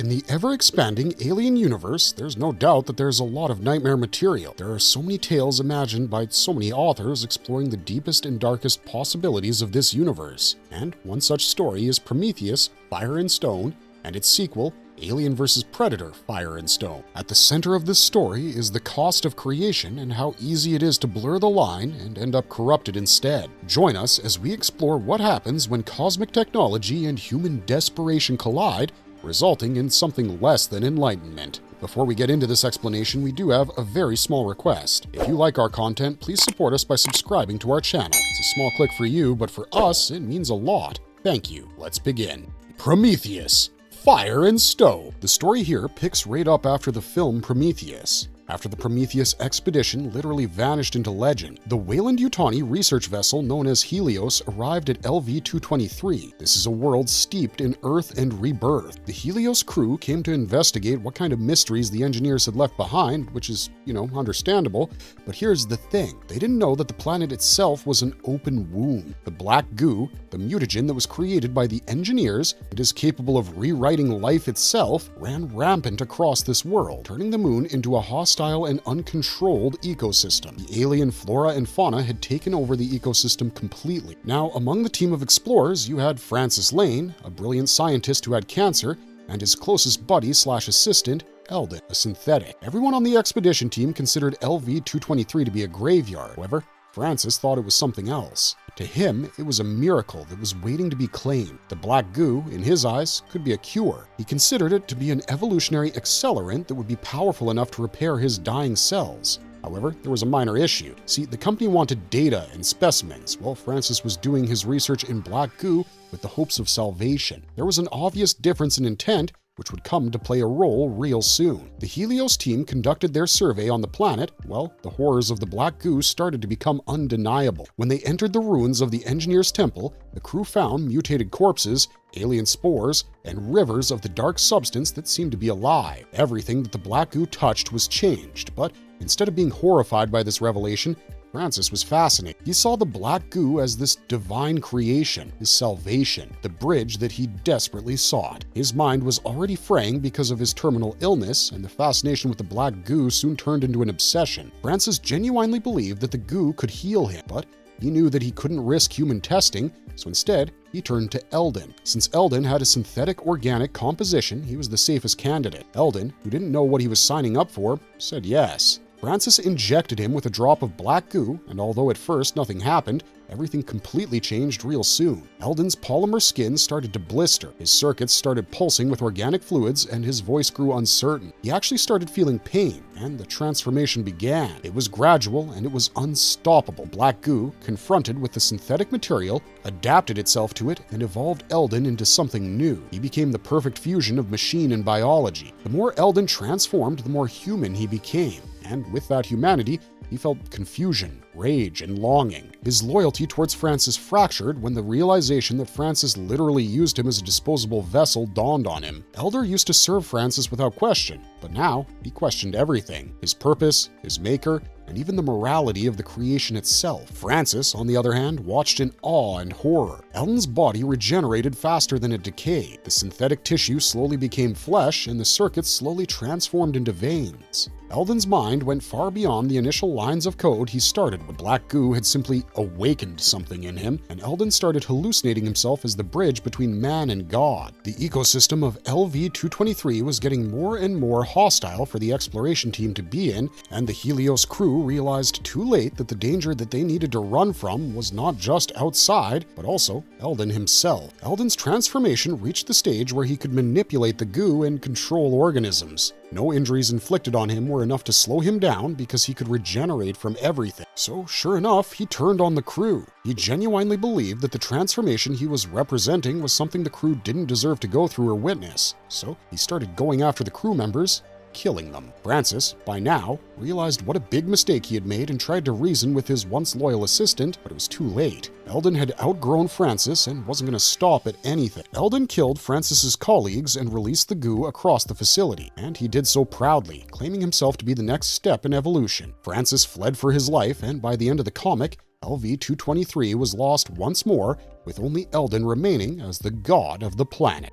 In the ever-expanding Alien universe, there's no doubt that there's a lot of nightmare material. There are so many tales imagined by so many authors exploring the deepest and darkest possibilities of this universe. And one such story is Prometheus, Fire and Stone, and its sequel, Alien vs. Predator, Fire and Stone. At the center of this story is the cost of creation and how easy it is to blur the line and end up corrupted instead. Join us as we explore what happens when cosmic technology and human desperation collide, resulting in something less than enlightenment. Before we get into this explanation, we do have a very small request. If you like our content, please support us by subscribing to our channel. It's a small click for you, but for us, it means a lot. Thank you. Let's begin. Prometheus, Fire and Stone. The story here picks right up after the film Prometheus. After the Prometheus expedition literally vanished into legend, the Weyland-Yutani research vessel known as Helios arrived at LV-223. This is a world steeped in Earth and rebirth. The Helios crew came to investigate what kind of mysteries the engineers had left behind, which is, understandable. But here's the thing. They didn't know that the planet itself was an open womb. The black goo, the mutagen that was created by the engineers and is capable of rewriting life itself, ran rampant across this world, turning the moon into a hostile and uncontrolled ecosystem. The alien flora and fauna had taken over the ecosystem completely. Now, among the team of explorers, you had Francis Lane, a brilliant scientist who had cancer, and his closest buddy/assistant, Elden, a synthetic. Everyone on the expedition team considered LV-223 to be a graveyard. However, Francis thought it was something else. To him, it was a miracle that was waiting to be claimed. The black goo, in his eyes, could be a cure. He considered it to be an evolutionary accelerant that would be powerful enough to repair his dying cells. However, there was a minor issue. See, the company wanted data and specimens, while Francis was doing his research in black goo with the hopes of salvation. There was an obvious difference in intent, which would come to play a role real soon. The Helios team conducted their survey on the planet. Well, the horrors of the black goo started to become undeniable. When they entered the ruins of the engineer's temple, the crew found mutated corpses, alien spores, and rivers of the dark substance that seemed to be alive. Everything that the black goo touched was changed, but instead of being horrified by this revelation, Francis was fascinated. He saw the black goo as this divine creation, his salvation, the bridge that he desperately sought. His mind was already fraying because of his terminal illness, and the fascination with the black goo soon turned into an obsession. Francis genuinely believed that the goo could heal him, but he knew that he couldn't risk human testing, so instead, he turned to Elden. Since Elden had a synthetic organic composition, he was the safest candidate. Elden, who didn't know what he was signing up for, said yes. Francis injected him with a drop of black goo, and although at first nothing happened, everything completely changed real soon. Elden's polymer skin started to blister, his circuits started pulsing with organic fluids, and his voice grew uncertain. He actually started feeling pain, and the transformation began. It was gradual, and it was unstoppable. Black goo, confronted with the synthetic material, adapted itself to it and evolved Elden into something new. He became the perfect fusion of machine and biology. The more Elden transformed, the more human he became. And with that humanity, he felt confusion, rage, and longing. His loyalty towards Francis fractured when the realization that Francis literally used him as a disposable vessel dawned on him. Elder used to serve Francis without question, but now he questioned everything: his purpose, his maker, and even the morality of the creation itself. Francis, on the other hand, watched in awe and horror. Elden's body regenerated faster than it decayed. The synthetic tissue slowly became flesh, and the circuits slowly transformed into veins. Elden's mind went far beyond the initial lines of code he started with. Black goo had simply awakened something in him, and Elden started hallucinating himself as the bridge between man and God. The ecosystem of LV-223 was getting more and more hostile for the exploration team to be in, and the Helios crew realized too late that the danger that they needed to run from was not just outside, but also Elden himself. Elden's transformation reached the stage where he could manipulate the goo and control organisms. No injuries inflicted on him were enough to slow him down because he could regenerate from everything. So, sure enough, he turned on the crew. He genuinely believed that the transformation he was representing was something the crew didn't deserve to go through or witness. So, he started going after the crew members, killing them. Francis, by now, realized what a big mistake he had made and tried to reason with his once loyal assistant, but it was too late. Elden had outgrown Francis and wasn't going to stop at anything. Elden killed Francis's colleagues and released the goo across the facility, and he did so proudly, claiming himself to be the next step in evolution. Francis fled for his life, and by the end of the comic, LV-223 was lost once more, with only Elden remaining as the god of the planet.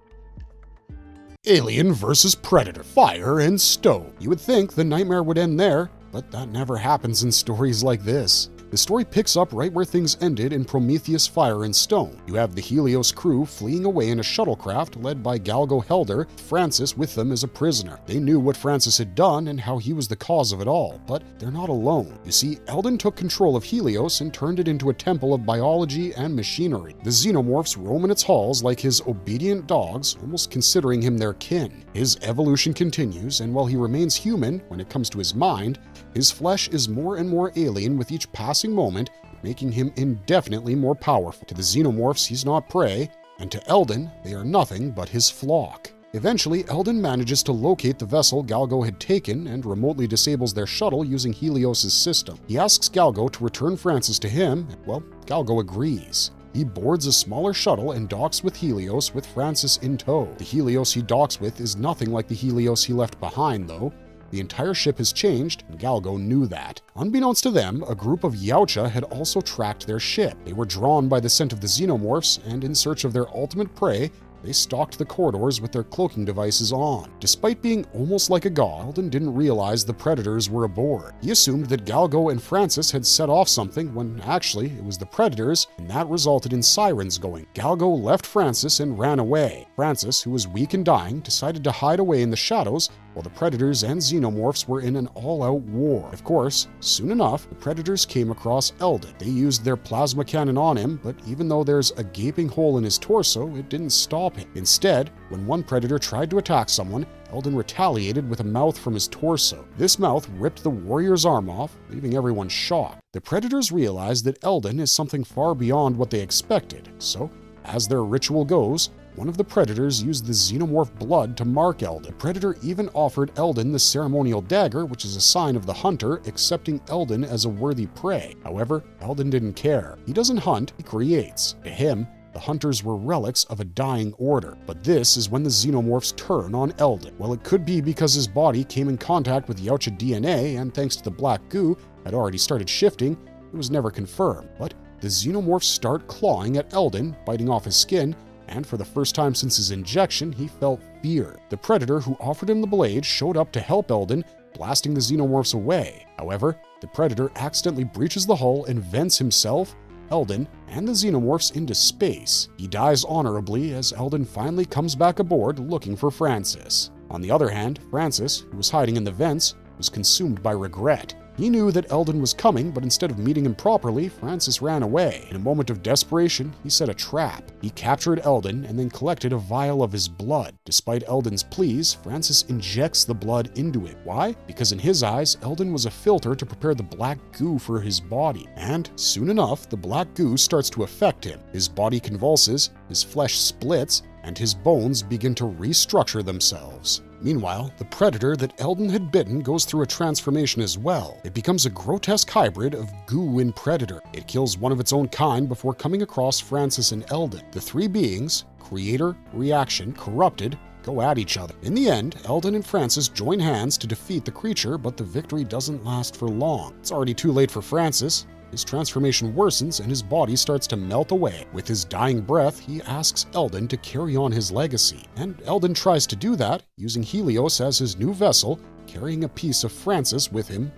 Alien versus Predator, fire and stone. You would think the nightmare would end there, but that never happens in stories like this. The story picks up right where things ended in Prometheus Fire and Stone. You have the Helios crew fleeing away in a shuttlecraft led by Galgo Helder, Francis with them as a prisoner. They knew what Francis had done and how he was the cause of it all, but they're not alone. You see, Elden took control of Helios and turned it into a temple of biology and machinery. The xenomorphs roam in its halls like his obedient dogs, almost considering him their kin. His evolution continues, and while he remains human when it comes to his mind, his flesh is more and more alien with each passing moment, making him indefinitely more powerful. To the xenomorphs, he's not prey, and to Elden, they are nothing but his flock. Eventually, Elden manages to locate the vessel Galgo had taken and remotely disables their shuttle using Helios' system. He asks Galgo to return Francis to him, and well, Galgo agrees. He boards a smaller shuttle and docks with Helios with Francis in tow. The Helios he docks with is nothing like the Helios he left behind, though. The entire ship has changed, and Galgo knew that. Unbeknownst to them, a group of Yautja had also tracked their ship. They were drawn by the scent of the xenomorphs, and in search of their ultimate prey, they stalked the corridors with their cloaking devices on. Despite being almost like a god, Elden didn't realize the predators were aboard. He assumed that Galgo and Francis had set off something when actually it was the predators, and that resulted in sirens going. Galgo left Francis and ran away. Francis, who was weak and dying, decided to hide away in the shadows while the predators and xenomorphs were in an all-out war. Of course, soon enough, the predators came across Elden. They used their plasma cannon on him, but even though there's a gaping hole in his torso, it didn't stop him. Instead, when one predator tried to attack someone, Elden retaliated with a mouth from his torso. This mouth ripped the warrior's arm off, leaving everyone shocked. The predators realized that Elden is something far beyond what they expected, so, as their ritual goes, one of the predators used the xenomorph blood to mark Elden. The predator even offered Elden the ceremonial dagger, which is a sign of the hunter accepting Elden as a worthy prey. However, Elden didn't care. He doesn't hunt, he creates. To him, the hunters were relics of a dying order. But this is when the xenomorphs turn on Elden. Well, it could be because his body came in contact with Yautja DNA, and thanks to the black goo had already started shifting, it was never confirmed. But the xenomorphs start clawing at Elden, biting off his skin, and for the first time since his injection, he felt fear. The predator who offered him the blade showed up to help Elden, blasting the xenomorphs away. However, the predator accidentally breaches the hull and vents himself, Elden, and the xenomorphs into space. He dies honorably as Elden finally comes back aboard looking for Francis. On the other hand, Francis, who was hiding in the vents, was consumed by regret. He knew that Elden was coming, but instead of meeting him properly, Francis ran away. In a moment of desperation, he set a trap. He captured Elden and then collected a vial of his blood. Despite Elden's pleas, Francis injects the blood into him. Why? Because in his eyes, Elden was a filter to prepare the black goo for his body. And soon enough, the black goo starts to affect him. His body convulses, his flesh splits, and his bones begin to restructure themselves. Meanwhile, the predator that Elden had bitten goes through a transformation as well. It becomes a grotesque hybrid of goo and predator. It kills one of its own kind before coming across Francis and Elden. The three beings, creator, reaction, corrupted, go at each other. In the end, Elden and Francis join hands to defeat the creature, but the victory doesn't last for long. It's already too late for Francis. His transformation worsens and his body starts to melt away. With his dying breath, he asks Elden to carry on his legacy. And Elden tries to do that, using Helios as his new vessel, carrying a piece of Francis with him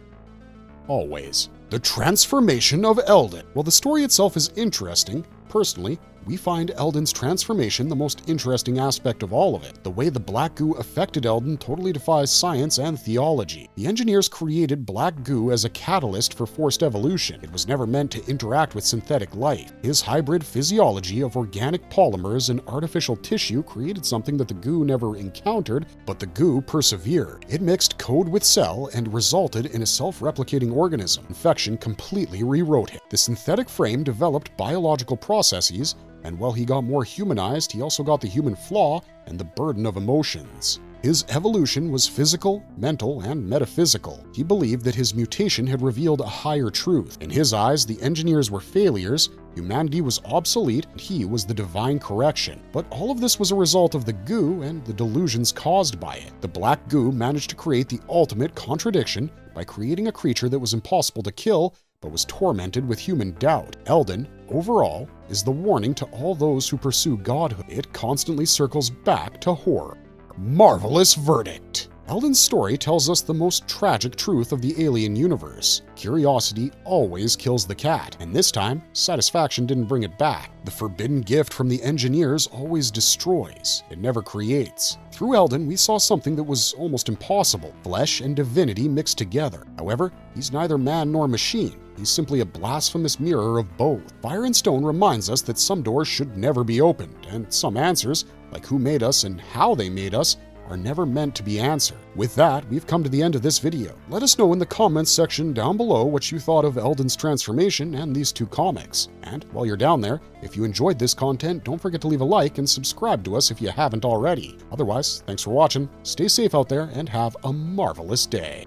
always. The transformation of Elden. While the story itself is interesting, personally, we find Elden's transformation the most interesting aspect of all of it. The way the black goo affected Elden totally defies science and theology. The engineers created black goo as a catalyst for forced evolution. It was never meant to interact with synthetic life. His hybrid physiology of organic polymers and artificial tissue created something that the goo never encountered, but the goo persevered. It mixed code with cell and resulted in a self-replicating organism. Infection completely rewrote him. The synthetic frame developed biological processes, and while he got more humanized, he also got the human flaw and the burden of emotions. His evolution was physical, mental, and metaphysical. He believed that his mutation had revealed a higher truth. In his eyes, the engineers were failures, humanity was obsolete, and he was the divine correction. But all of this was a result of the goo and the delusions caused by it. The black goo managed to create the ultimate contradiction by creating a creature that was impossible to kill, but was tormented with human doubt. Elden, overall, is the warning to all those who pursue godhood. It constantly circles back to horror. Marvelous verdict. Elden's story tells us the most tragic truth of the alien universe. Curiosity always kills the cat, and this time, satisfaction didn't bring it back. The forbidden gift from the engineers always destroys. It never creates. Through Elden, we saw something that was almost impossible. Flesh and divinity mixed together. However, he's neither man nor machine. He's simply a blasphemous mirror of both. Fire and Stone reminds us that some doors should never be opened, and some answers, like who made us and how they made us, are never meant to be answered. With that, we've come to the end of this video. Let us know in the comments section down below what you thought of Elden's transformation and these two comics. And while you're down there, if you enjoyed this content, don't forget to leave a like and subscribe to us if you haven't already. Otherwise, thanks for watching, stay safe out there, and have a marvelous day.